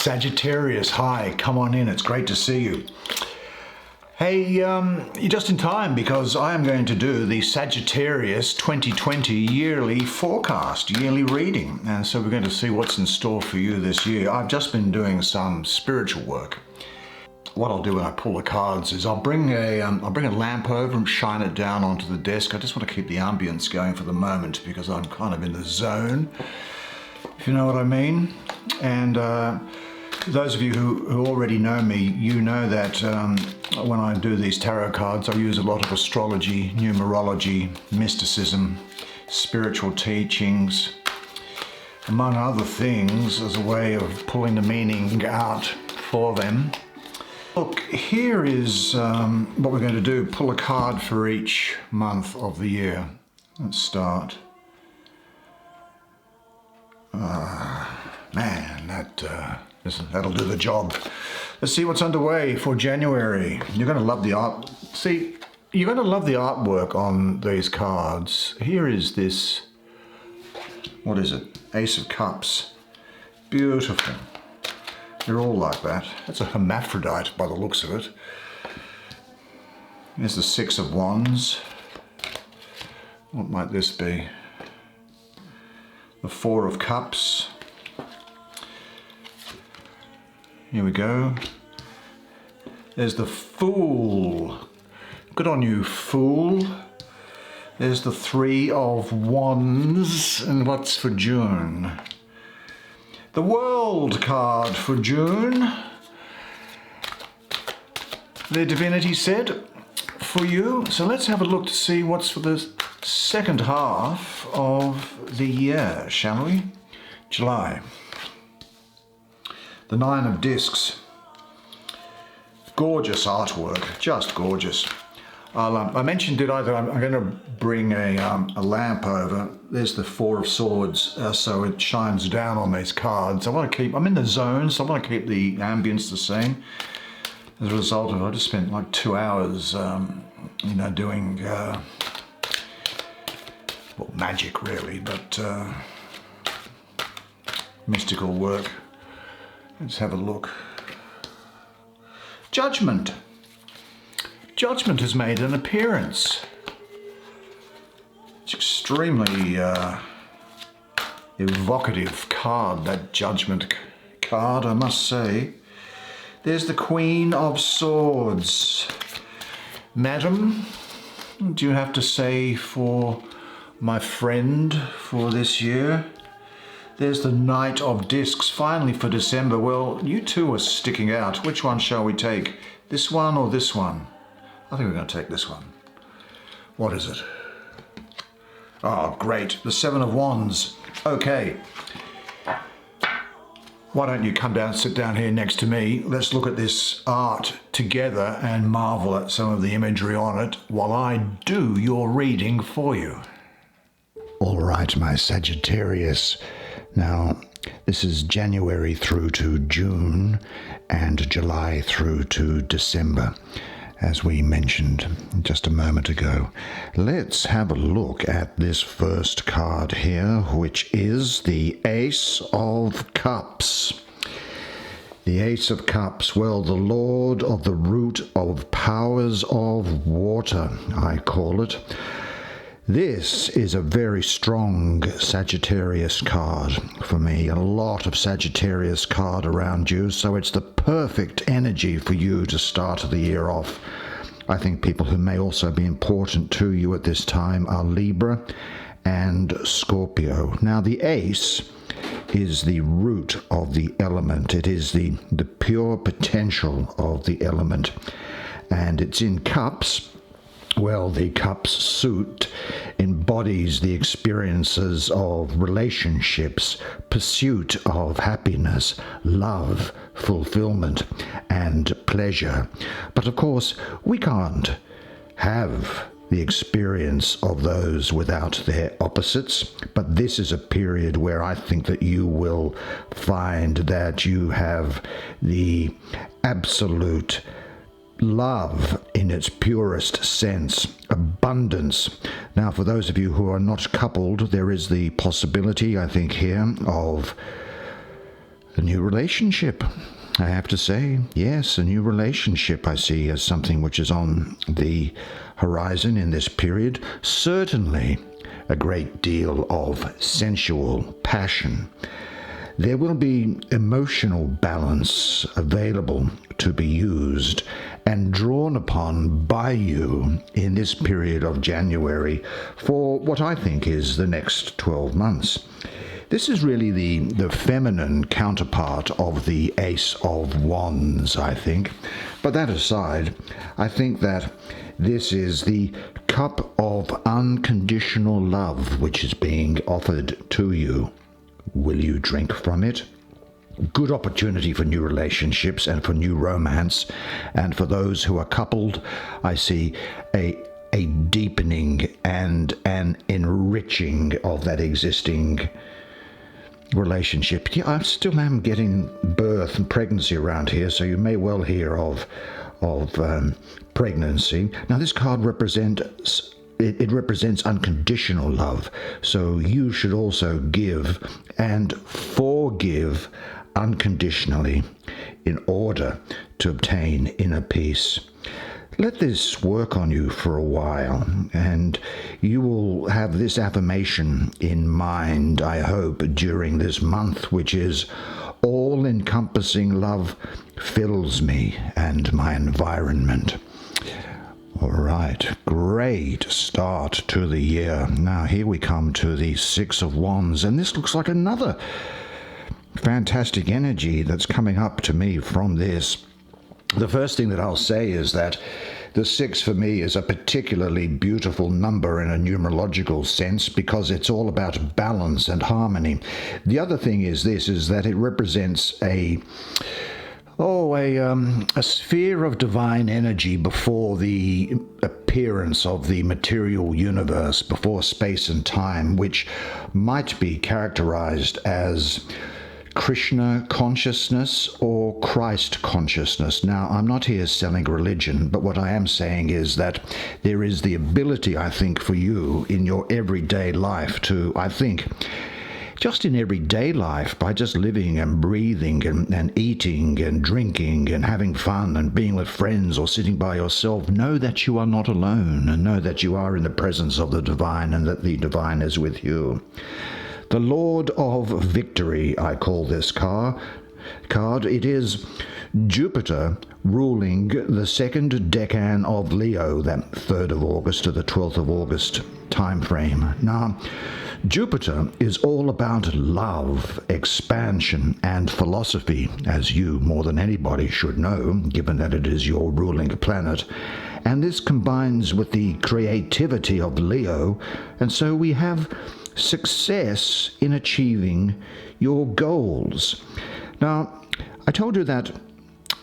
Sagittarius, hi, come on in, it's great to see you. Hey, you're just in time because I am going to do the Sagittarius 2020 yearly forecast, yearly reading. And so we're going to see what's in store for you this year. I've just been doing some spiritual work. What I'll do when I pull the cards is I'll bring a lamp over and shine it down onto the desk. I just want to keep the ambience going for the moment because I'm kind of in the zone, if you know what I mean. And those of you who already know me, you know that when I do these tarot cards, I use a lot of astrology, numerology, mysticism, spiritual teachings, among other things, as a way of pulling the meaning out for them. Look, here is what we're going to do. Pull a card for each month of the year. Let's start. Man, that'll do the job. Let's see what's underway for January. You're going to love the art. See, you're going to love the artwork on these cards. Here is this, what is it? Ace of Cups. Beautiful. They're all like that. That's a hermaphrodite by the looks of it. Here's the Six of Wands. What might this be? The Four of Cups. Here we go. There's the Fool. Good on you, Fool. There's the Three of Wands. And what's for June? The World card for June. The Divinity said for you. So let's have a look to see what's for the second half of the year, shall we? July. The Nine of Discs. Gorgeous artwork, just gorgeous. I mentioned, did I, that I'm going to bring a lamp over. There's the Four of Swords, so it shines down on these cards. I'm in the zone, so I want to keep the ambience the same. As a result of it, I just spent like 2 hours, doing, magic really, but mystical work. Let's have a look. Judgment. Judgment has made an appearance. It's extremely evocative card, that Judgment card, I must say. There's the Queen of Swords. Madam, what do you have to say for my friend for this year? There's the Knight of Discs, finally for December. Well, you two are sticking out. Which one shall we take? This one or this one? I think we're going to take this one. What is it? Oh, great. The Seven of Wands. Okay. Why don't you come down and sit down here next to me? Let's look at this art together and marvel at some of the imagery on it while I do your reading for you. All right, my Sagittarius. Now, this is January through to June and July through to December, as we mentioned just a moment ago. Let's have a look at this first card here, which is the Ace of Cups. The Ace of Cups, well, the Lord of the Root of Powers of Water, I call it. This is a very strong Sagittarius card for me. A lot of Sagittarius card around you, so it's the perfect energy for you to start the year off. I think people who may also be important to you at this time are Libra and Scorpio. Now, the Ace is the root of the element. It is the pure potential of the element. And it's in cups. Well, the cups suit embodies the experiences of relationships, pursuit of happiness, love, fulfillment, and pleasure. But of course, we can't have the experience of those without their opposites. But this is a period where I think that you will find that you have the absolute love in its purest sense, abundance. Now, for those of you who are not coupled, there is the possibility, I think, here of A new relationship, I have to say. Yes, a new relationship I see as something which is on the horizon in this period. Certainly a great deal of sensual passion. There will be emotional balance available to be used and drawn upon by you in this period of January for what I think is the next 12 months. This is really the feminine counterpart of the Ace of Wands, I think. But that aside, I think that this is the cup of unconditional love which is being offered to you. Will you drink from it? Good opportunity for new relationships and for new romance. And for those who are coupled, I see a deepening and an enriching of that existing relationship. Yeah, I still am getting birth and pregnancy around here, so you may well hear of pregnancy. Now, this card represents unconditional love, so you should also give and forgive unconditionally in order to obtain inner peace. Let this work on you for a while, and you will have this affirmation in mind, I hope, during this month, which is, all-encompassing love fills me and my environment. All right, great start to the year. Now here we come to the Six of Wands, and this looks like another fantastic energy that's coming up to me from this. The first thing that I'll say is that the 6 for me is a particularly beautiful number in a numerological sense because it's all about balance and harmony. The other thing is that it represents a sphere of divine energy before the appearance of the material universe, before space and time, which might be characterized as Krishna consciousness or Christ consciousness. Now, I'm not here selling religion, but what I am saying is that there is the ability, I think, for you in your everyday life to, I think, just in everyday life, by just living and breathing and eating and drinking and having fun and being with friends or sitting by yourself, know that you are not alone and know that you are in the presence of the divine and that the divine is with you. The Lord of Victory, I call this card. It is Jupiter ruling the second decan of Leo, that 3rd of August to the 12th of August time frame. Now, Jupiter is all about love, expansion, and philosophy, as you more than anybody should know, given that it is your ruling planet. And this combines with the creativity of Leo, and so we have success in achieving your goals. Now, I told you that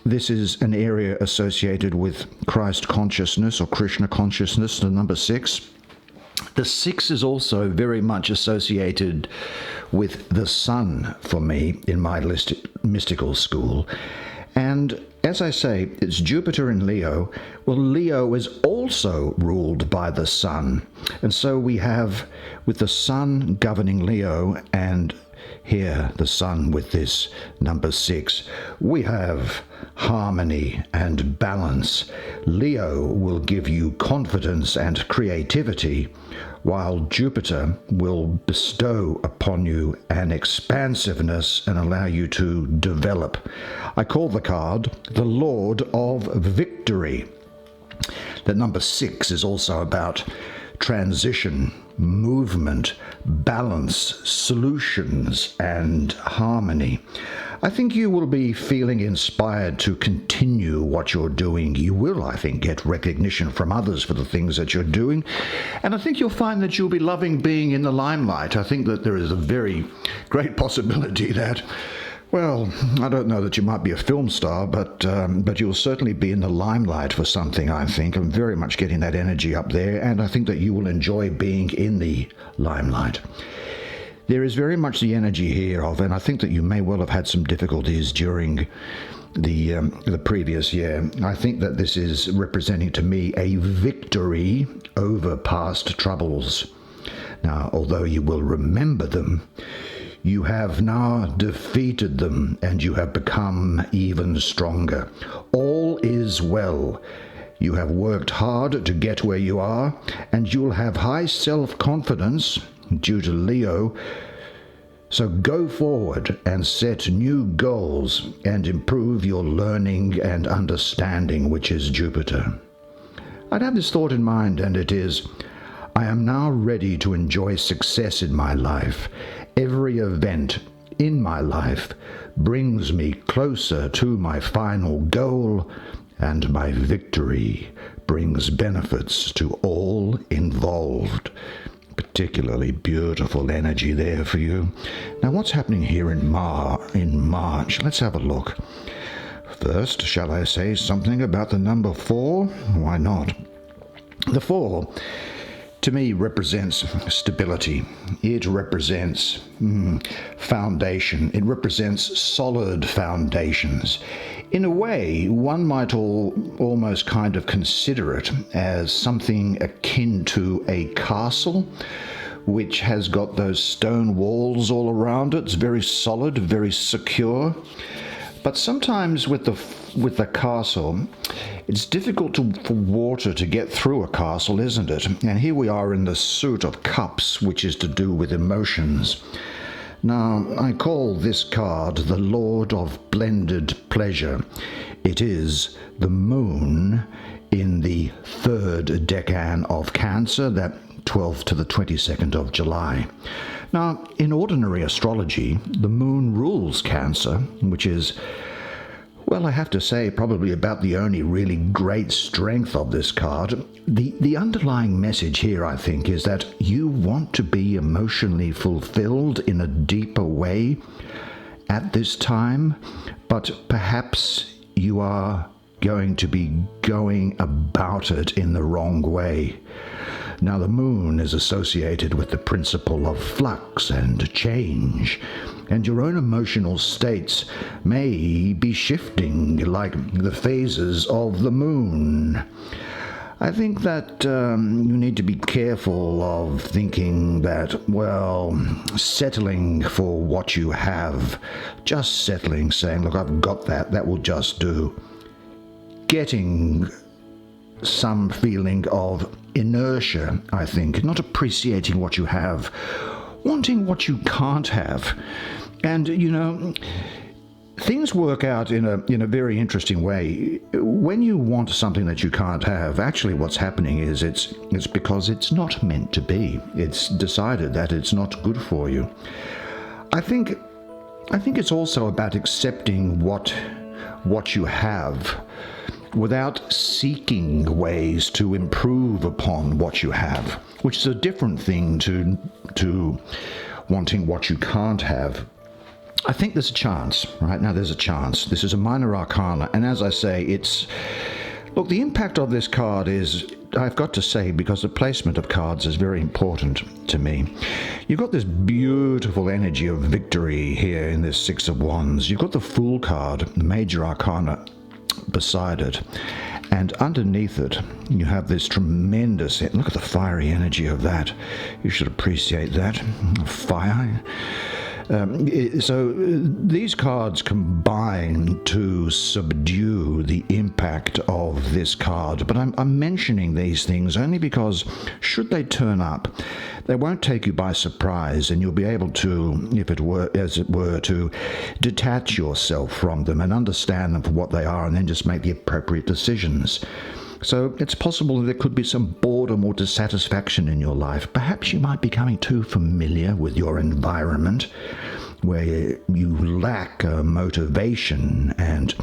this is an area associated with Christ consciousness or Krishna consciousness, the number 6. The 6 is also very much associated with the sun for me in my mystical school. And as I say, it's Jupiter in Leo. Well, Leo is also ruled by the sun. And so we have, with the sun governing Leo, and here the sun with this number 6, we have harmony and balance. Leo will give you confidence and creativity, while Jupiter will bestow upon you an expansiveness and allow you to develop. I call the card the Lord of Victory. The number 6 is also about transition, movement, balance, solutions, and harmony. I think you will be feeling inspired to continue what you're doing. You will, I think, get recognition from others for the things that you're doing. And I think you'll find that you'll be loving being in the limelight. I think that there is a very great possibility that, well, I don't know that you might be a film star, but you'll certainly be in the limelight for something, I think. I'm very much getting that energy up there, and I think that you will enjoy being in the limelight. There is very much the energy here of, and I think that you may well have had some difficulties during the previous year. I think that this is representing to me a victory over past troubles. Now, although you will remember them, You have now defeated them, and you have become even stronger. All is well. You have worked hard to get where you are, and you'll have high self-confidence due to Leo. So go forward and set new goals and improve your learning and understanding, which is Jupiter. I'd have this thought in mind, and it is, I am now ready to enjoy success in my life. Every event in my life brings me closer to my final goal, and my victory brings benefits to all involved. Particularly beautiful energy there for you. Now, what's happening here in March? Let's have a look. First, shall I say something about the number 4? Why not? The 4, to me, represents stability. It represents foundation. It represents solid foundations. In a way, one might almost kind of consider it as something akin to a castle, which has got those stone walls all around it. It's very solid, very secure. But sometimes with the castle, it's difficult for water to get through a castle, isn't it? And here we are in the suit of cups, which is to do with emotions. Now, I call this card the Lord of Blended Pleasure. It is the moon in the 3rd decan of Cancer, that 12th to the 22nd of July. Now, in ordinary astrology, the moon rules Cancer, which is, well, I have to say, probably about the only really great strength of this card. The underlying message here, I think, is that you want to be emotionally fulfilled in a deeper way at this time, but perhaps you are going to be going about it in the wrong way. Now, the moon is associated with the principle of flux and change, and your own emotional states may be shifting like the phases of the moon. I think that you need to be careful of thinking that, well, settling for what you have, just settling, saying, look, I've got that, that will just do. Getting some feeling of inertia, I think, not appreciating what you have, wanting what you can't have. And, you know, things work out in a very interesting way. When you want something that you can't have, actually what's happening is it's because it's not meant to be. It's decided that it's not good for you. I think it's also about accepting what you have without seeking ways to improve upon what you have, which is a different thing to wanting what you can't have. I think there's a chance, right? Now there's a chance. This is a minor arcana, and as I say, look, the impact of this card is, I've got to say, because the placement of cards is very important to me. You've got this beautiful energy of victory here in this 6 of Wands. You've got the Fool card, the major arcana, beside it, and underneath it you have this tremendous, look at the fiery energy of that. You should appreciate that fire. So these cards combine to subdue the impact of this card, but I'm mentioning these things only because should they turn up, they won't take you by surprise, and you'll be able to, if it were, as it were, to detach yourself from them and understand them for what they are, and then just make the appropriate decisions. So it's possible that there could be some boredom or dissatisfaction in your life. Perhaps you might be becoming too familiar with your environment, where you lack motivation and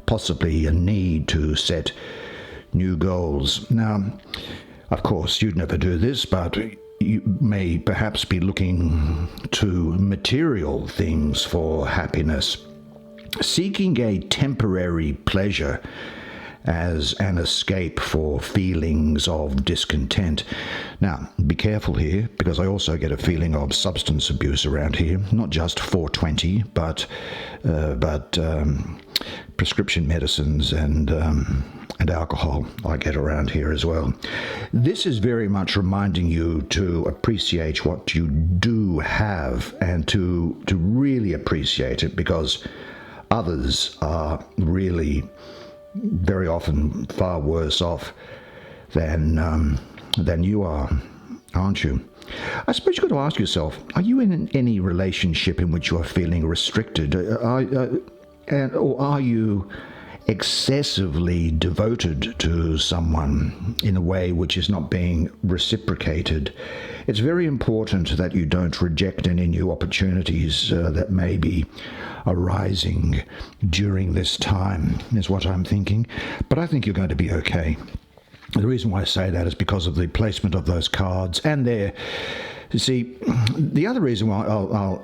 possibly a need to set new goals. Now, of course, you'd never do this, but you may perhaps be looking to material things for happiness, seeking a temporary pleasure as an escape for feelings of discontent. Now, be careful here, because I also get a feeling of substance abuse around here, not just 420, but prescription medicines and alcohol I get around here as well. This is very much reminding you to appreciate what you do have and to really appreciate it, because others are really very often far worse off than you are, aren't you? I suppose you've got to ask yourself, are you in any relationship in which you are feeling restricted? Or are you excessively devoted to someone in a way which is not being reciprocated? It's very important that you don't reject any new opportunities that may be arising during this time, is what I'm thinking. But I think you're going to be okay. The reason why I say that is because of the placement of those cards and their... You see, the other reason why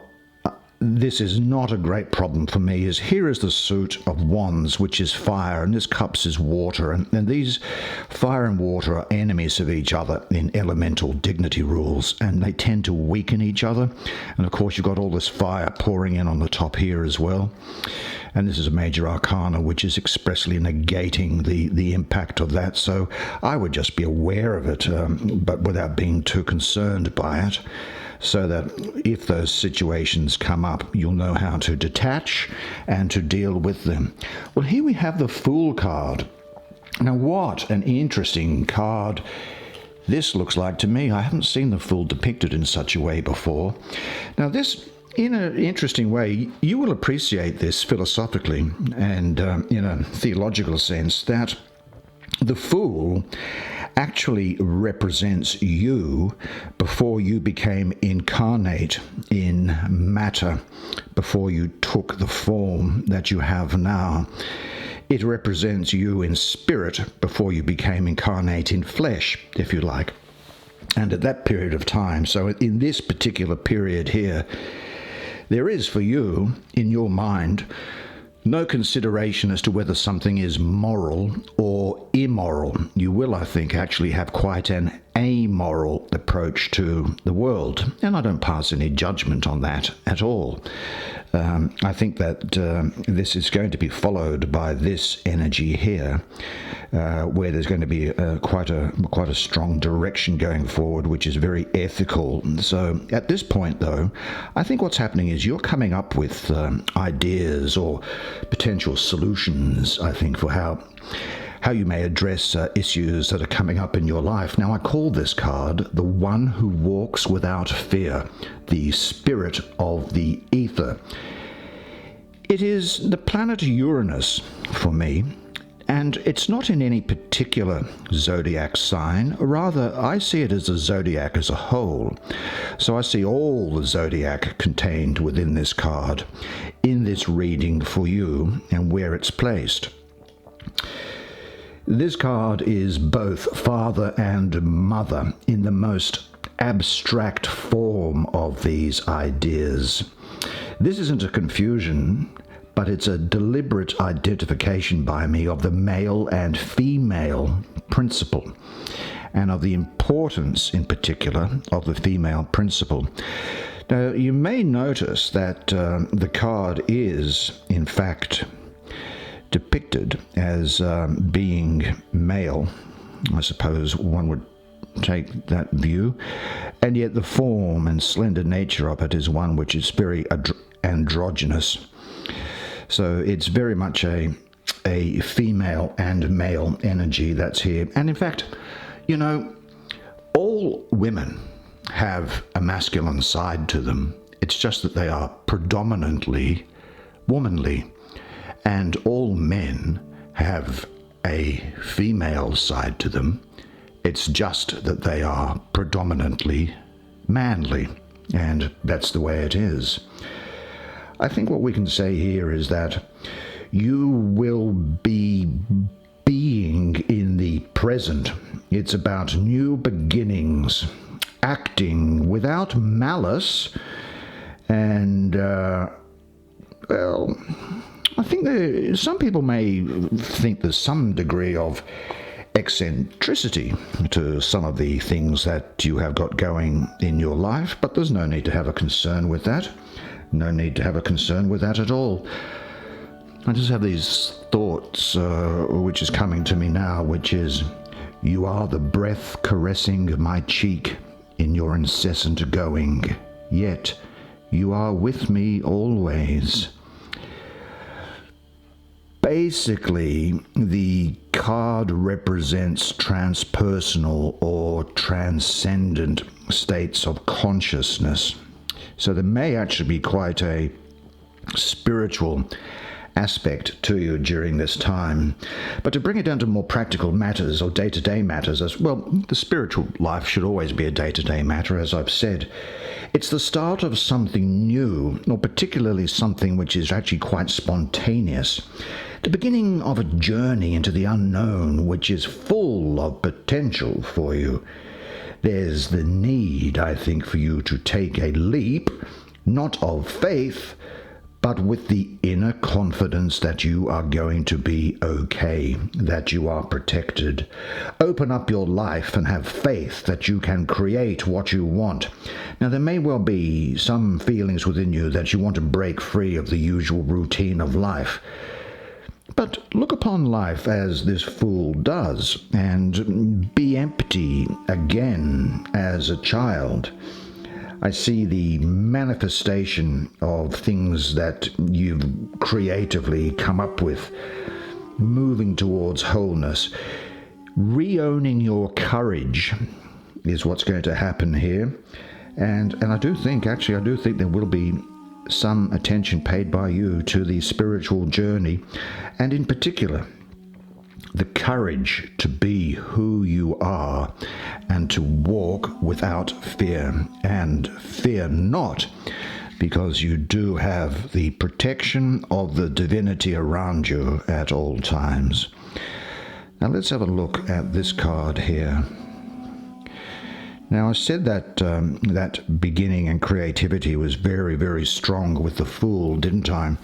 this is not a great problem for me is here is the suit of wands, which is fire, and this cups is water, and these fire and water are enemies of each other in elemental dignity rules, and they tend to weaken each other. And of course you've got all this fire pouring in on the top here as well, and this is a major arcana which is expressly negating the impact of that. So I would just be aware of it, but without being too concerned by it, so that if those situations come up, you'll know how to detach and to deal with them. Well, here we have the Fool card. Now, what an interesting card this looks like to me. I haven't seen the Fool depicted in such a way before. Now, this, in an interesting way, you will appreciate this philosophically and in a theological sense, that the Fool actually represents you before you became incarnate in matter, before you took the form that you have now. It represents you in spirit before you became incarnate in flesh, if you like. And at that period of time, so in this particular period here, there is for you, in your mind, no consideration as to whether something is moral or immoral. You will, I think, actually have quite an amoral approach to the world, and I don't pass any judgment on that at all. I think that this is going to be followed by this energy here, where there's going to be quite a strong direction going forward, which is very ethical. So at this point, though, I think what's happening is you're coming up with ideas or potential solutions, I think, for how you may address issues that are coming up in your life. Now, I call this card the One Who Walks Without Fear, the spirit of the ether. It is the planet Uranus for me, and it's not in any particular zodiac sign. Rather, I see it as a zodiac as a whole. So I see all the zodiac contained within this card in this reading for you and where it's placed. This card is both father and mother in the most abstract form of these ideas. This isn't a confusion, but it's a deliberate identification by me of the male and female principle, and of the importance, in particular, of the female principle. Now, you may notice that the card is, in fact, depicted as being male. I suppose one would take that view, and yet the form and slender nature of it is one which is very androgynous. So it's very much a female and male energy that's here. And in fact, you know, all women have a masculine side to them. It's just that they are predominantly womanly. And all men have a female side to them. It's just that they are predominantly manly, and that's the way it is. I think what we can say here is that you will be being in the present. It's about new beginnings, acting without malice, and, well, I think some people may think there's some degree of eccentricity to some of the things that you have got going in your life, but there's no need to have a concern with that. No need to have a concern with that at all. I just have these thoughts, which is coming to me now, which is, you are the breath caressing my cheek in your incessant going, yet you are with me always. Basically, the card represents transpersonal or transcendent states of consciousness. So there may actually be quite a spiritual aspect to you during this time. But to bring it down to more practical matters or day-to-day matters, as well, the spiritual life should always be a day-to-day matter, as I've said. It's the start of something new, or particularly something which is actually quite spontaneous. The beginning of a journey into the unknown, which is full of potential for you. There's the need, I think, for you to take a leap, not of faith, but with the inner confidence that you are going to be okay, that you are protected. Open up your life and have faith that you can create what you want. Now, there may well be some feelings within you that you want to break free of the usual routine of life. But look upon life as this fool does, and be empty again as a child. I see the manifestation of things that you've creatively come up with, moving towards wholeness. Re-owning your courage is what's going to happen here. And I do think there will be some attention paid by you to the spiritual journey, and in particular, the courage to be who you are and to walk without fear. And fear not, because you do have the protection of the divinity around you at all times. Now let's have a look at this card here. Now, I said that that beginning and creativity was very, very strong with the Fool, didn't I?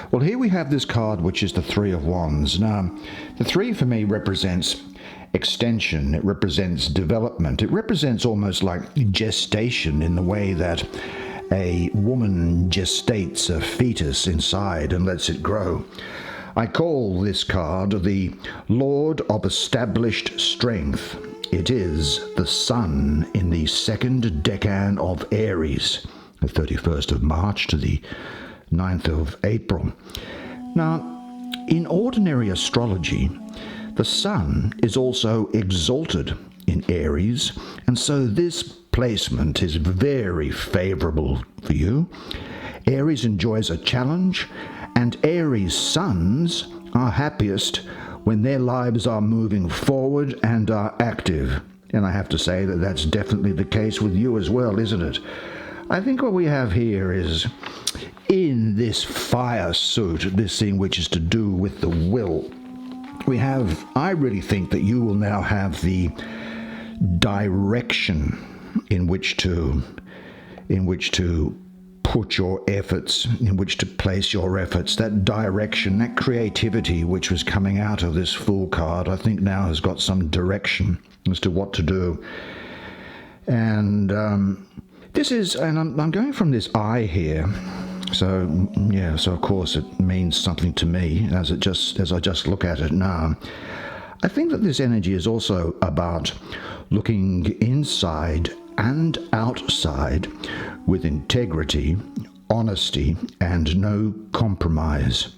Well, here we have this card, which is the Three of Wands. Now, the three for me represents extension. It represents development. It represents almost like gestation, in the way that a woman gestates a fetus inside and lets it grow. I call this card the Lord of Established Strength. It is the Sun in the second decan of Aries, the 31st of March to the 9th of April. Now, in ordinary astrology, the Sun is also exalted in Aries, and so this placement is very favorable for you. Aries enjoys a challenge, and Aries suns are happiest when their lives are moving forward and are active. And I have to say that that's definitely the case with you as well, isn't it? I think what we have here is, in this fire suit, this thing which is to do with the will, I really think that you will now have the direction in which to put your efforts, in which to place your efforts. That direction, that creativity which was coming out of this Fool card, I think now has got some direction as to what to do. And this is, and I'm going from this eye here. So yeah, so of course it means something to me as I just look at it now. I think that this energy is also about looking inside and outside with integrity, honesty, and no compromise.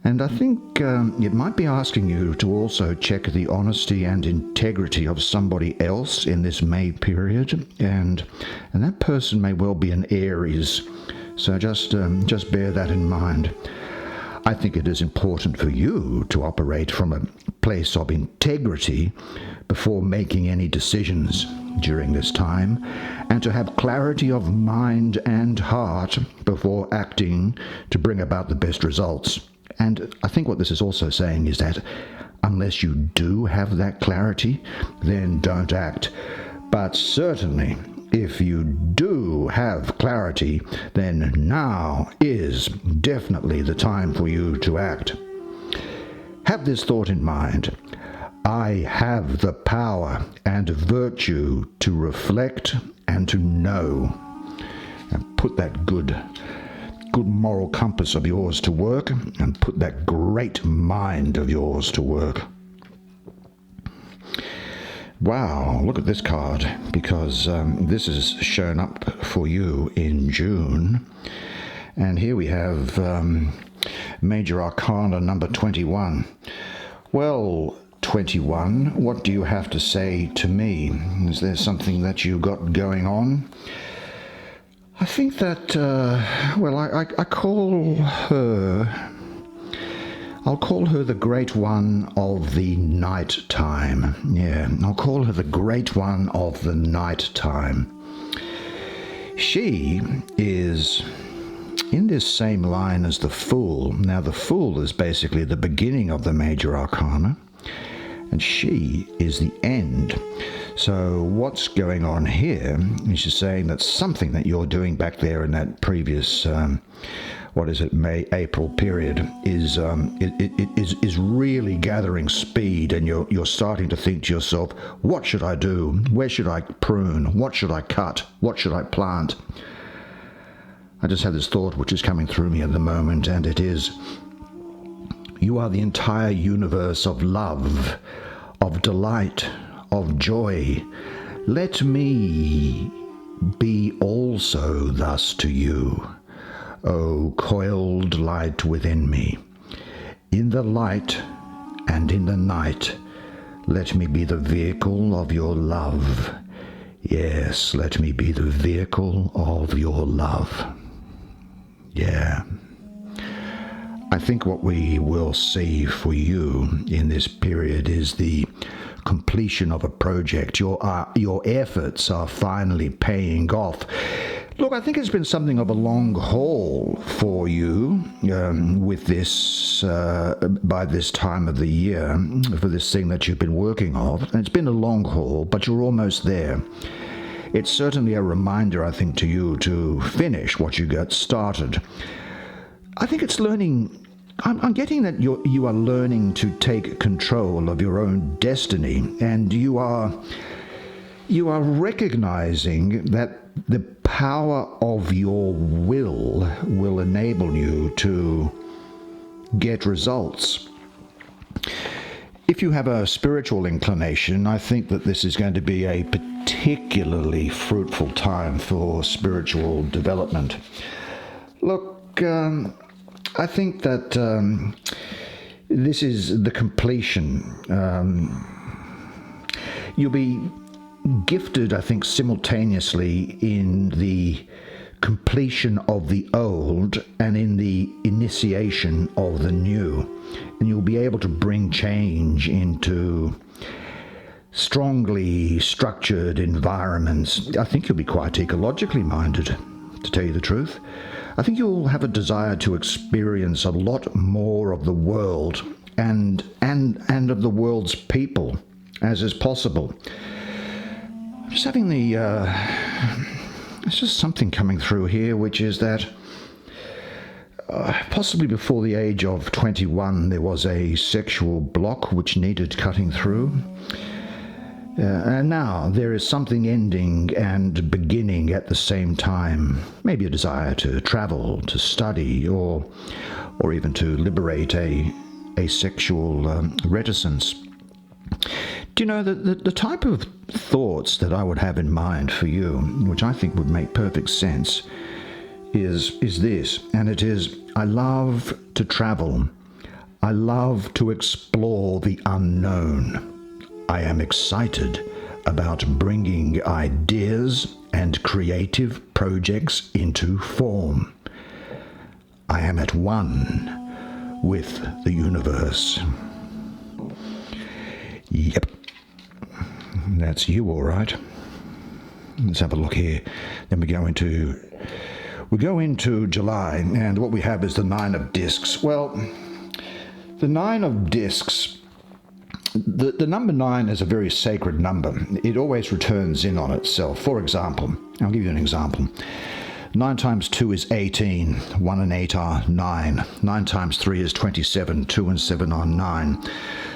And I think it might be asking you to also check the honesty and integrity of somebody else in this May period, and that person may well be an Aries. So just bear that in mind. I think it is important for you to operate from a place of integrity before making any decisions during this time, and to have clarity of mind and heart before acting to bring about the best results. And I think what this is also saying is that unless you do have that clarity, then don't act. But certainly, if you do have clarity, then now is definitely the time for you to act. Have this thought in mind. I have the power and virtue to reflect and to know. And put that good moral compass of yours to work, and put that great mind of yours to work. Wow, look at this card, because this is shown up for you in June. And here we have Major Arcana number 21. Well, 21, what do you have to say to me? Is there something that you got going on? I think that, I call her... I'll call her the Great One of the Night Time. Yeah, I'll call her the Great One of the Night Time. She is in this same line as the Fool. Now, the Fool is basically the beginning of the Major Arcana, and she is the end. So what's going on here is she's saying that something that you're doing back there in that previous... April period is really gathering speed, and you're starting to think to yourself, what should I do? Where should I prune? What should I cut? What should I plant? I just had this thought which is coming through me at the moment, and it is, you are the entire universe of love, of delight, of joy. Let me be also thus to you. O coiled light within me, in the light and in the night, let me be the vehicle of your love. Yes, let me be the vehicle of your love. Yeah. I think what we will see for you in this period is the completion of a project. Your efforts are finally paying off. Look, I think it's been something of a long haul for you with this, by this time of the year, for this thing that you've been working on. And it's been a long haul, but you're almost there. It's certainly a reminder, I think, to you to finish what you got started. I think it's learning... I'm getting that you are learning to take control of your own destiny, and you are recognizing that the power of your will enable you to get results. If you have a spiritual inclination, I think that this is going to be a particularly fruitful time for spiritual development. Look, I think that this is the completion. You'll be gifted, I think, simultaneously in the completion of the old and in the initiation of the new. And you'll be able to bring change into strongly structured environments. I think you'll be quite ecologically minded, to tell you the truth. I think you'll have a desire to experience a lot more of the world and of the world's people as is possible. Just having it's just something coming through here, which is that possibly before the age of 21 there was a sexual block which needed cutting through. And now there is something ending and beginning at the same time. Maybe a desire to travel, to study, or even to liberate a sexual reticence. Do you know, the type of thoughts that I would have in mind for you, which I think would make perfect sense, is this, and it is, I love to travel. I love to explore the unknown. I am excited about bringing ideas and creative projects into form. I am at one with the universe. Yep. That's you, all right. Let's have a look here. Then we go into July, and what we have is the Nine of Discs. Well, the Nine of Discs The number 9 is a very sacred number. It always returns in on itself. For example, I'll give you an example. 9 times 2 is 18. 1 and 8 are 9. 9 times 3 is 27. 2 and 7 are 9.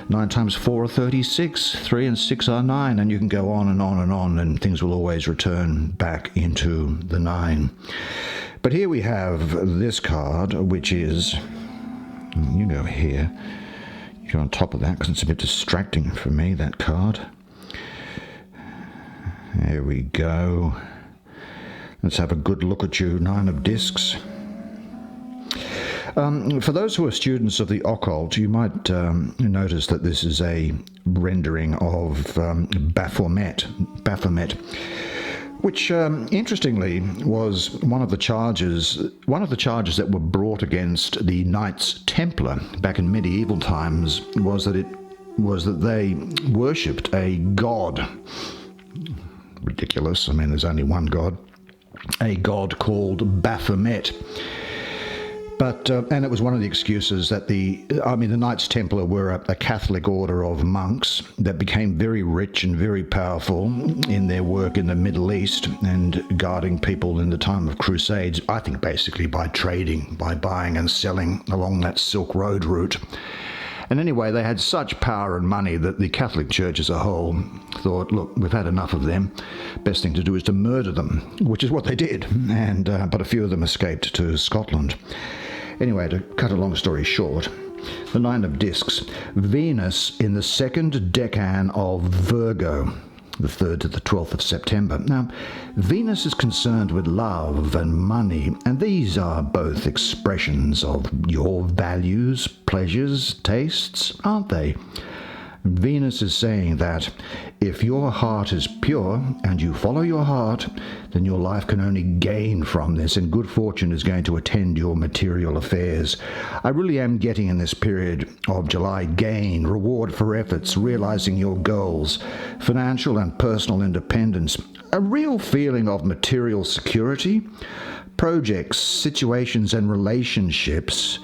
9 times 4 are 36. 3 and 6 are 9. And you can go on and on and on, and things will always return back into the 9. But here we have this card, which is, you go here, you go on top of that because it's a bit distracting for me, that card. There we go. Let's have a good look at you, 9 of discs. For those who are students of the occult, you might notice that this is a rendering of Baphomet, which interestingly was one of the charges that were brought against the Knights Templar back in medieval times was that they worshipped a god. Ridiculous. I mean, there's only one god. A god called Baphomet. But, and it was one of the excuses that the Knights Templar were a Catholic order of monks that became very rich and very powerful in their work in the Middle East and guarding people in the time of Crusades, I think basically by trading, by buying and selling along that Silk Road route. And anyway, they had such power and money that the Catholic Church as a whole thought, look, we've had enough of them. Best thing to do is to murder them, which is what they did. And but a few of them escaped to Scotland. Anyway, to cut a long story short, the 9 of discs, Venus in the second decan of Virgo, the 3rd to the 12th of September. Now, Venus is concerned with love and money, and these are both expressions of your values, pleasures, tastes, aren't they? Venus is saying that if your heart is pure and you follow your heart, then your life can only gain from this, and good fortune is going to attend your material affairs. I really am getting in this period of July gain, reward for efforts, realizing your goals, financial and personal independence, a real feeling of material security, projects, situations and relationships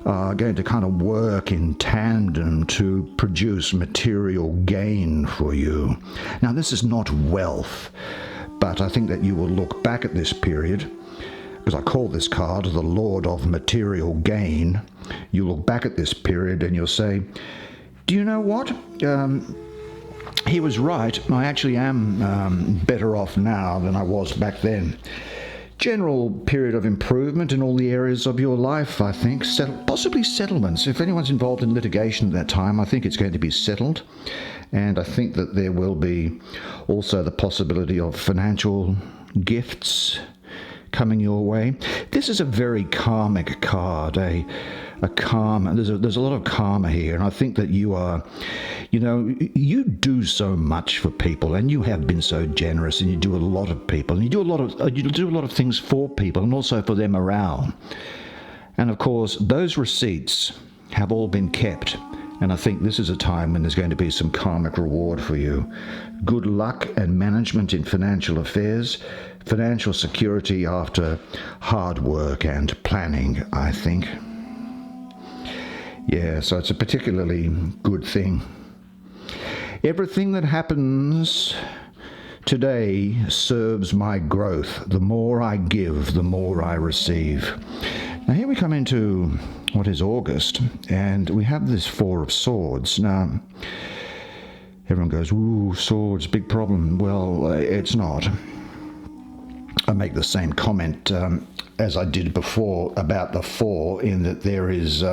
are going to kind of work in tandem to produce material gain for you. Now, this is not wealth, but I think that you will look back at this period, because I call this card the Lord of Material Gain. You look back at this period and you'll say, do you know what? He was right. I actually am better off now than I was back then. General period of improvement in all the areas of your life, I think. Possibly settlements. If anyone's involved in litigation at that time, I think it's going to be settled. And I think that there will be also the possibility of financial gifts coming your way. This is a very karmic card, a karma. There's a lot of karma here, and I think that you are, you do so much for people, and you have been so generous, and you do a lot of people, and you do a lot of things for people, and also for their morale. And of course, those receipts have all been kept. And I think this is a time when there's going to be some karmic reward for you. Good luck and management in financial affairs, financial security after hard work and planning, I think. Yeah, so it's a particularly good thing. Everything that happens today serves my growth. The more I give, the more I receive. Now here we come into what is August, and we have this 4 of Swords. Now, everyone goes, ooh, swords, big problem. Well, it's not. I make the same comment as I did before about the 4, in that there is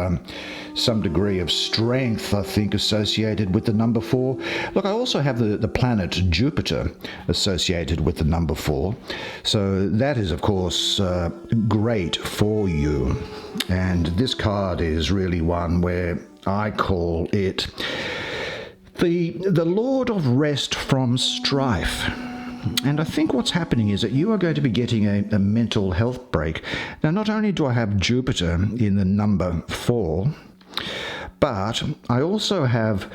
some degree of strength, I think, associated with the number 4. Look, I also have the planet Jupiter associated with the number 4. So that is, of course, great for you. And this card is really one where I call it the Lord of Rest from Strife. And I think what's happening is that you are going to be getting a mental health break. Now, not only do I have Jupiter in the number 4, but I also have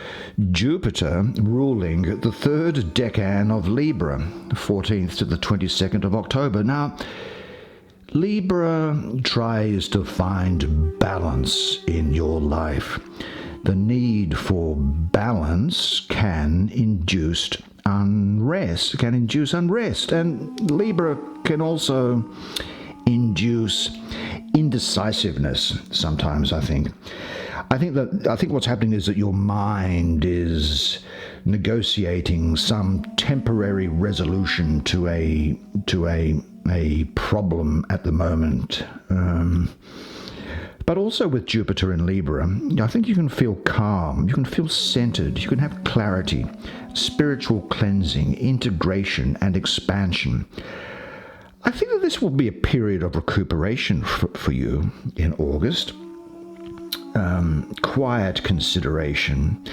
Jupiter ruling the 3rd decan of Libra, the 14th to the 22nd of October. Now, Libra tries to find balance in your life. the need for balance can induce unrest, and Libra can also induce indecisiveness sometimes. I think what's happening is that your mind is negotiating some temporary resolution to a problem at the moment. But also with Jupiter in Libra, I think you can feel calm, you can feel centered, you can have clarity, spiritual cleansing, integration, and expansion. I think that this will be a period of recuperation for you in August. Quiet consideration.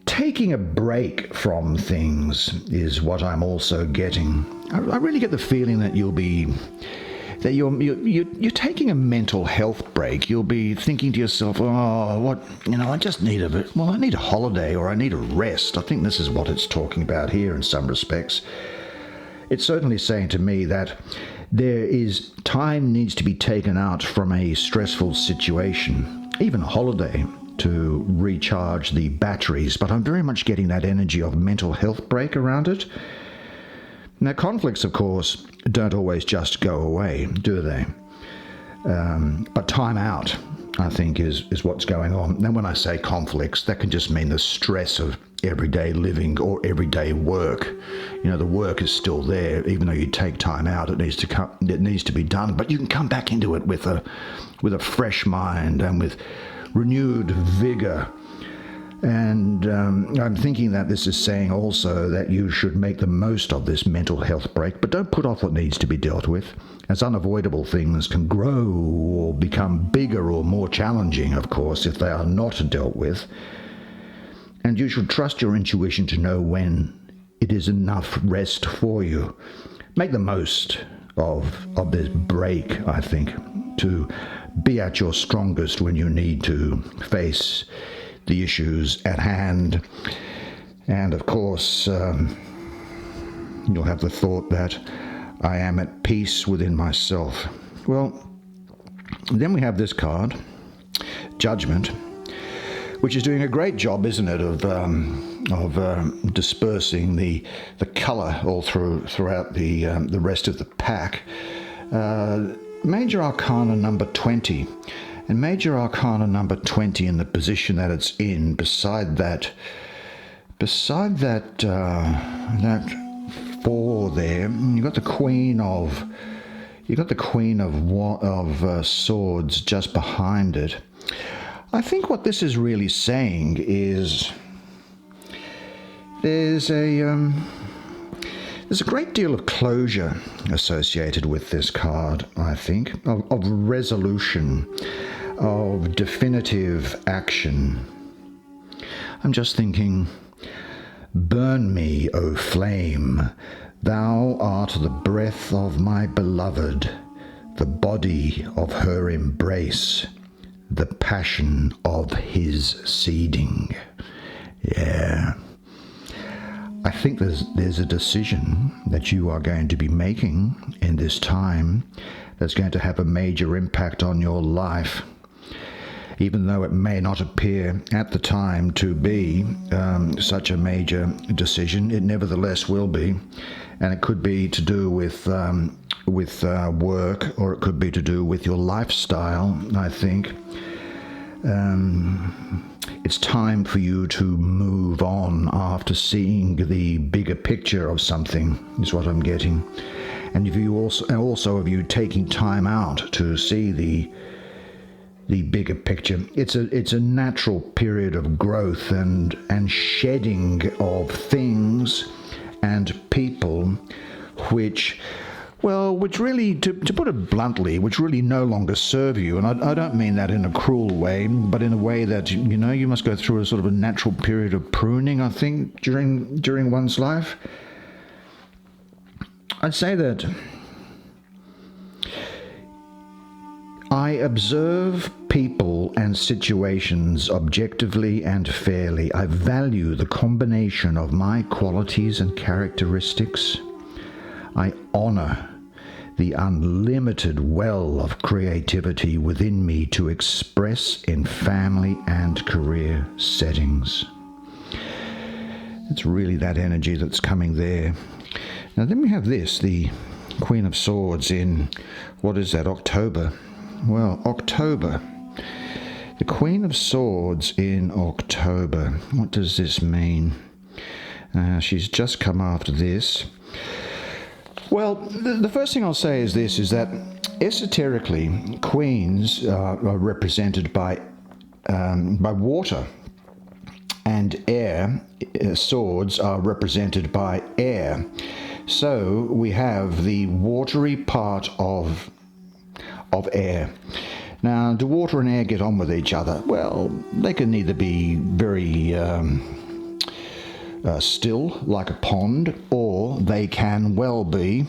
Taking a break from things is what I'm also getting. I really get the feeling that you're taking a mental health break. You'll be thinking to yourself, I just need I need a holiday, or I need a rest. I think this is what it's talking about here in some respects. It's certainly saying to me that time needs to be taken out from a stressful situation, even a holiday, to recharge the batteries. But I'm very much getting that energy of mental health break around it. Now, conflicts, of course, don't always just go away, do they? But time out, I think, is what's going on. Now, when I say conflicts, that can just mean the stress of everyday living or everyday work. The work is still there, even though you take time out. It needs to be done, but you can come back into it with a fresh mind and with renewed vigor. And I'm thinking that this is saying also that you should make the most of this mental health break, but don't put off what needs to be dealt with, as unavoidable things can grow or become bigger or more challenging, of course, if they are not dealt with. And you should trust your intuition to know when it is enough rest for you. Make the most of this break, I think, to be at your strongest when you need to face the issues at hand. And of course, you'll have the thought that I am at peace within myself. Well, then we have this card, Judgment, which is doing a great job, isn't it, of dispersing the colour all throughout the rest of the pack. Major Arcana number 20. And Major Arcana number 20, in the position that it's in, beside that 4 there, you've got the Queen of Swords just behind it. I think what this is really saying is there's a great deal of closure associated with this card, I think, of resolution, of definitive action. I'm just thinking, burn me, O flame, thou art the breath of my beloved, the body of her embrace, the passion of his seeding. Yeah. I think there's a decision that you are going to be making in this time that's going to have a major impact on your life. Even though it may not appear at the time to be such a major decision, it nevertheless will be. And it could be to do with work, or it could be to do with your lifestyle, I think. It's time for you to move on after seeing the bigger picture of something, is what I'm getting. And if you also of you taking time out to see the bigger picture, it's a natural period of growth and shedding of things and people which really, to put it bluntly, which really no longer serve you. And I don't mean that in a cruel way, but in a way that, you must go through a sort of a natural period of pruning, I think, during one's life. I'd say that I observe people and situations objectively and fairly. I value the combination of my qualities and characteristics. I honor the unlimited well of creativity within me to express in family and career settings. It's really that energy that's coming there. Now then we have this, the Queen of Swords in, what is that, October? Well, October. The Queen of Swords in October. What does this mean? She's just come after this. Well, the first thing I'll say is this, is that esoterically, queens are represented by water, and air, swords are represented by air. So we have the watery part of air. Now, do water and air get on with each other? Well, they can either be very still, like a pond, or they can well be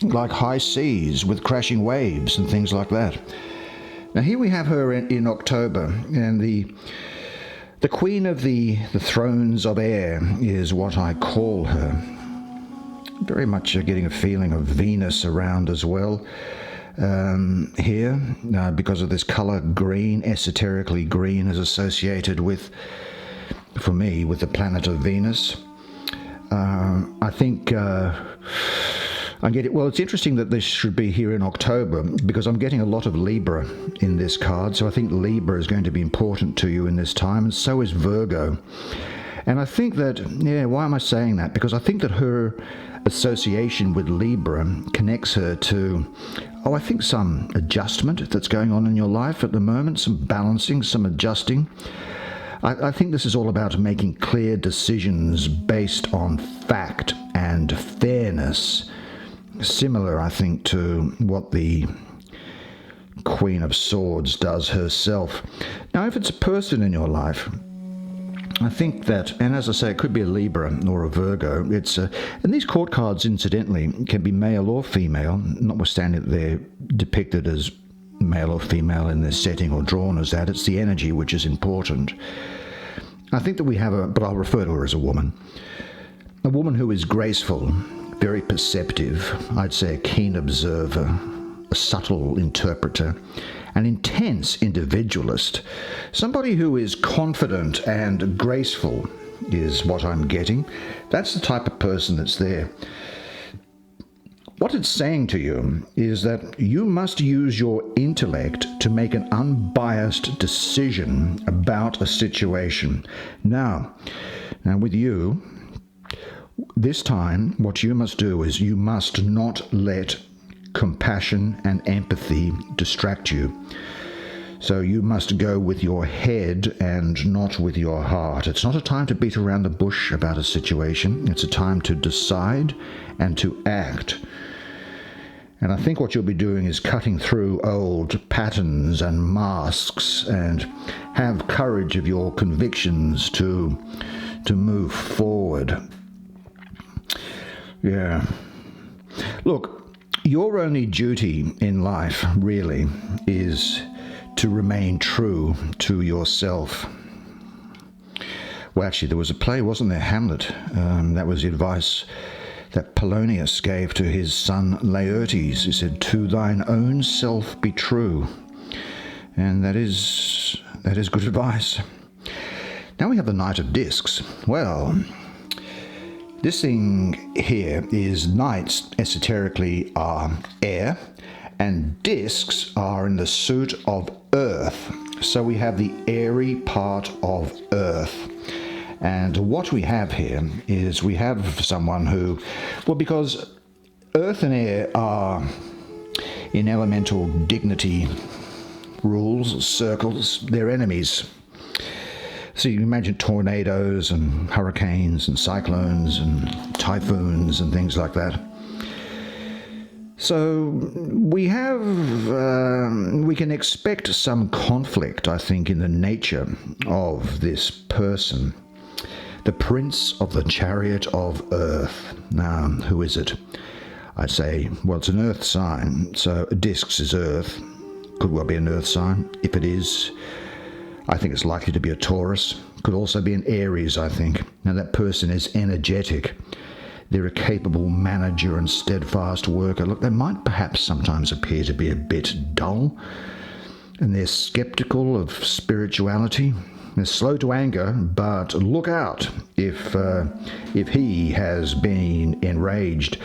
like high seas with crashing waves and things like that. Now, here we have her in October, and the Queen of the Thrones of Air is what I call her. Very much getting a feeling of Venus around as well. Here, because of this color green, esoterically green is associated with, for me, with the planet of Venus. I think I get it. Well, it's interesting that this should be here in October, because I'm getting a lot of Libra in this card, so I think Libra is going to be important to you in this time, and so is Virgo. And I think that, why am I saying that? Because I think that her association with Libra connects her to, I think some adjustment that's going on in your life at the moment, some balancing, some adjusting. I think this is all about making clear decisions based on fact and fairness, similar, I think, to what the Queen of Swords does herself. Now, if it's a person in your life, I think that, and as I say, it could be a Libra or a Virgo. And these court cards, incidentally, can be male or female, notwithstanding that they're depicted as male or female in their setting or drawn as that. It's the energy which is important. I think that we have but I'll refer to her as a woman who is graceful, very perceptive, I'd say a keen observer, a subtle interpreter, an intense individualist, somebody who is confident and graceful is what I'm getting. That's the type of person that's there. What it's saying to you is that you must use your intellect to make an unbiased decision about a situation. Now with you, this time, what you must do is you must not let compassion and empathy distract you. So you must go with your head and not with your heart. It's not a time to beat around the bush about a situation. It's a time to decide and to act. And I think what you'll be doing is cutting through old patterns and masks and have courage of your convictions to move forward. Yeah. Look, your only duty in life, really, is to remain true to yourself. Well, actually, there was a play, wasn't there, Hamlet? That was the advice that Polonius gave to his son Laertes. He said, "To thine own self be true." And that is good advice. Now we have the Knight of Discs. Well, this thing here is knights esoterically are air, and discs are in the suit of earth. So we have the airy part of earth. And what we have here is we have someone who, well, because earth and air are in elemental dignity rules, circles, they're enemies. So you can imagine tornadoes and hurricanes and cyclones and typhoons and things like that. So we can expect some conflict, I think, in the nature of this person. The Prince of the Chariot of Earth. Now, who is it? I'd say, well, it's an earth sign, so discs is earth. Could well be an earth sign. If it is, I think it's likely to be a Taurus. Could also be an Aries, I think. Now, that person is energetic. they're a capable manager and steadfast worker. Look, they might perhaps sometimes appear to be a bit dull, and they're skeptical of spirituality. They're slow to anger, but look out if he has been enraged.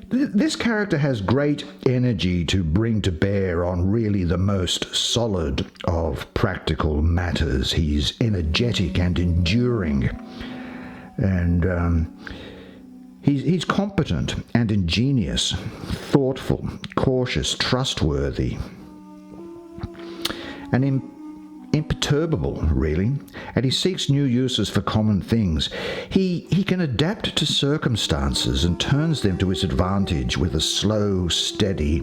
This character has great energy to bring to bear on really the most solid of practical matters. He's energetic and enduring, and he's competent and ingenious, thoughtful, cautious, trustworthy, and imperturbable, really, and he seeks new uses for common things. He can adapt to circumstances and turns them to his advantage with a slow, steady,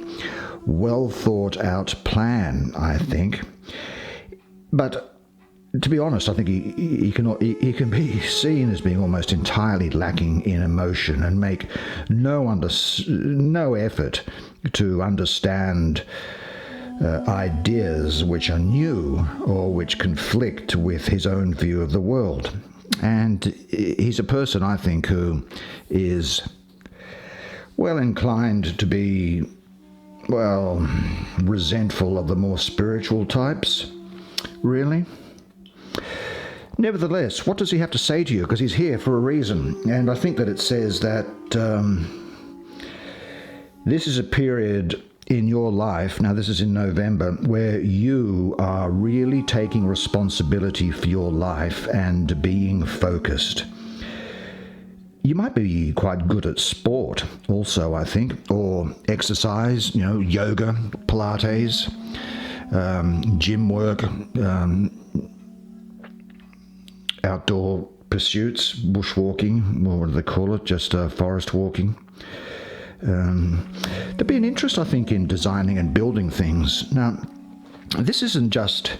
well thought out plan, I think. But to be honest, I think he can be seen as being almost entirely lacking in emotion and make no effort to understand ideas which are new or which conflict with his own view of the world. And he's a person, I think, who is well inclined to be, well, resentful of the more spiritual types, really. Nevertheless, what does he have to say to you? Because he's here for a reason. And I think that it says that this is a period in your life, now this is in November, where you are really taking responsibility for your life and being focused. You might be quite good at sport also, I think, or exercise, yoga, Pilates, gym work, outdoor pursuits, bushwalking, or what do they call it, just forest walking. There'd be an interest, I think, in designing and building things. Now, this isn't just,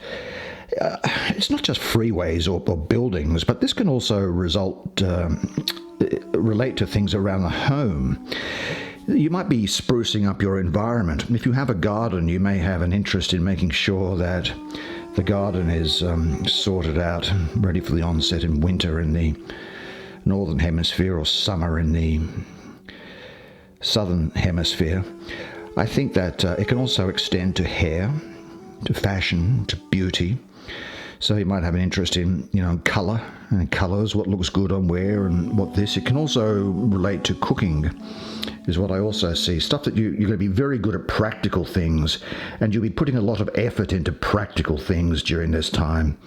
it's not just freeways or buildings, but this can also relate to things around the home. You might be sprucing up your environment. If you have a garden, you may have an interest in making sure that the garden is sorted out, ready for the onset in winter in the northern hemisphere or summer in the southern hemisphere. I think that it can also extend to hair, to fashion, to beauty. So you might have an interest in, colour and colours, what looks good on where and what this. It can also relate to cooking, is what I also see. Stuff that you're going to be very good at practical things, and you'll be putting a lot of effort into practical things during this time.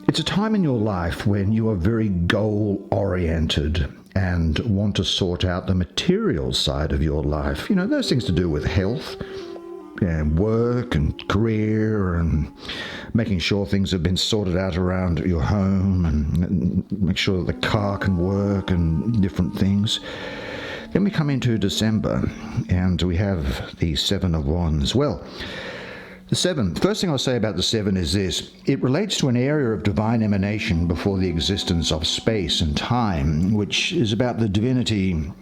It's a time in your life when you are very goal-oriented and want to sort out the material side of your life. Those things to do with health and work and career and making sure things have been sorted out around your home and make sure that the car can work and different things. Then we come into December and we have the Seven of Wands. Well, the seven, first thing I'll say about the seven is this. It relates to an area of divine emanation before the existence of space and time, which is about the divinity,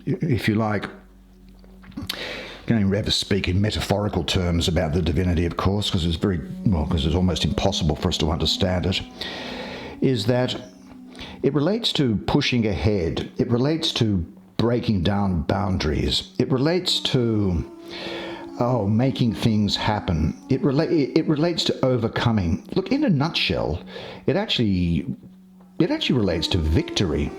if you like. You can never speak in metaphorical terms about the divinity, of course, because it's almost impossible for us to understand it, is that it relates to pushing ahead. It relates to breaking down boundaries. It relates to making things happen. It relates to overcoming. Look, in a nutshell, it actually relates to victory,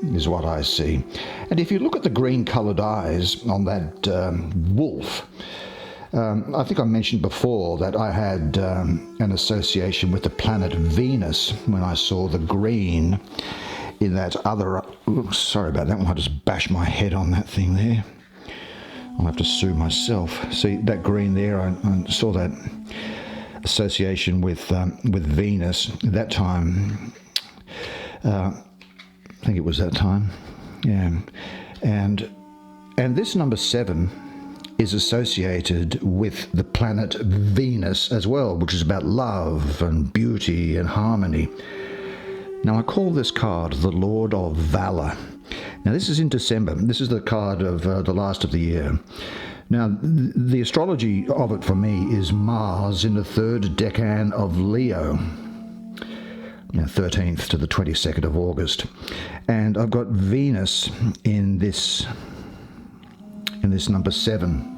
is what I see. And if you look at the green-coloured eyes on that wolf, I think I mentioned before that I had an association with the planet Venus when I saw the green in that other... sorry about that one, I just bashed my head on that thing there. I'll have to sue myself. See, that green there, I saw that association with Venus at that time. I think it was that time. Yeah. And this number 7 is associated with the planet Venus as well, which is about love and beauty and harmony. Now, I call this card the Lord of Valor. Now, this is in December. This is the card of the last of the year. Now, the astrology of it for me is Mars in the third decan of Leo. 13th to the 22nd of August. And I've got Venus in this number 7.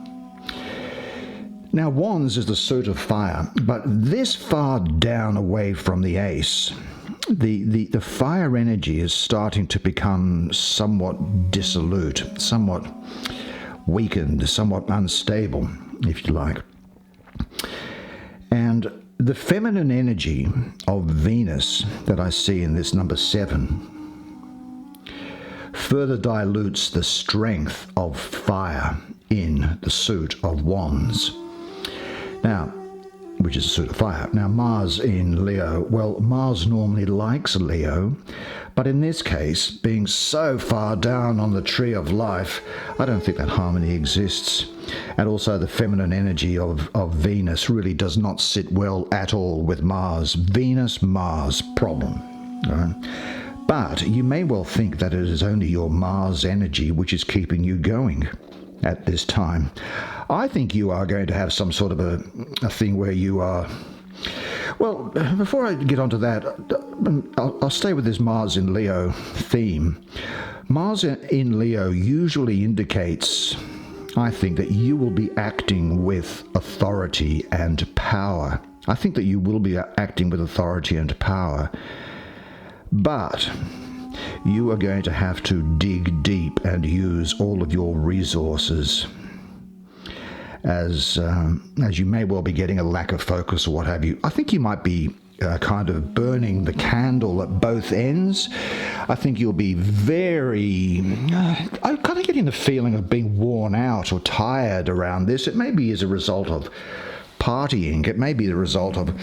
Now, Wands is the suit of fire, but this far down away from the ace, the fire energy is starting to become somewhat dissolute, somewhat weakened, somewhat unstable, if you like. And the feminine energy of Venus that I see in this number 7 further dilutes the strength of fire in the suit of Wands. Now, which is a suit of fire. Now, Mars in Leo, well, Mars normally likes Leo, but in this case, being so far down on the tree of life, I don't think that harmony exists. And also the feminine energy of Venus really does not sit well at all with Mars. Venus-Mars problem. Right? But you may well think that it is only your Mars energy which is keeping you going at this time. I think you are going to have some sort of a thing where you are... Well, before I get onto that, I'll stay with this Mars in Leo theme. Mars in Leo usually indicates, I think, that you will be acting with authority and power. I think that you will be acting with authority and power. But you are going to have to dig deep and use all of your resources, as you may well be getting a lack of focus or what have you. I think you might be kind of burning the candle at both ends. I think you'll be very... I'm kind of getting the feeling of being worn out or tired around this. It may be as a result of partying. It may be the result of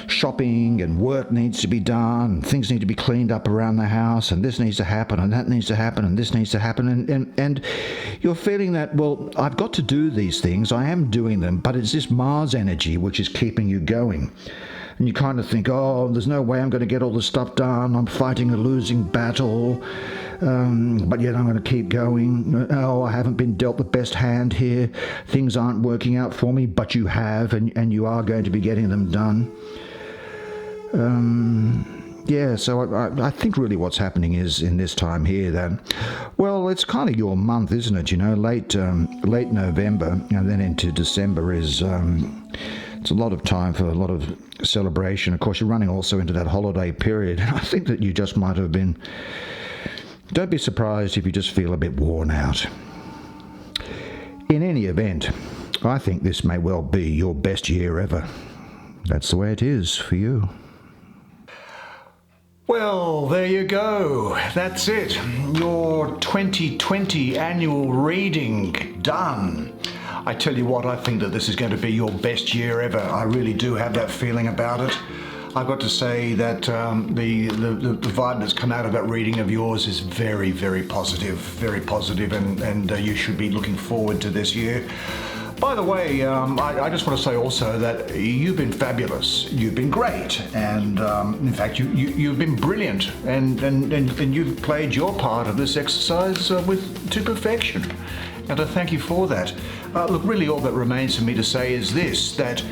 shopping, and work needs to be done, and things need to be cleaned up around the house, and this needs to happen, and that needs to happen, and this needs to happen, and you're feeling that, well, I've got to do these things, I am doing them, but it's this Mars energy which is keeping you going. And you kind of think, oh, there's no way I'm going to get all this stuff done, I'm fighting a losing battle, but yet I'm going to keep going. Oh, I haven't been dealt the best hand here, things aren't working out for me, but you have, and you are going to be getting them done. Yeah, so I think really what's happening is in this time here that, well, it's kind of your month, isn't it? You know, late November and then into December is it's a lot of time for a lot of celebration. Of course, you're running also into that holiday period. I think that you just might have been. Don't be surprised if you just feel a bit worn out. In any event, I think this may well be your best year ever. That's the way it is for you. Well, there you go. That's it. Your 2020 annual reading done. I tell you what, I think that this is going to be your best year ever. I really do have that feeling about it. I've got to say that the vibe that's come out of that reading of yours is very, very positive, and you should be looking forward to this year. By the way, I just want to say also that you've been fabulous. You've been great, and in fact, you've been brilliant, and you've played your part of this exercise to perfection. And I thank you for that. Look, really, all that remains for me to say is this: that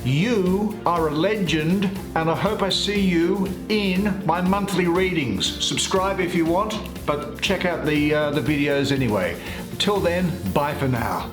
you are a legend, and I hope I see you in my monthly readings. Subscribe if you want, but check out the videos anyway. Until then, bye for now.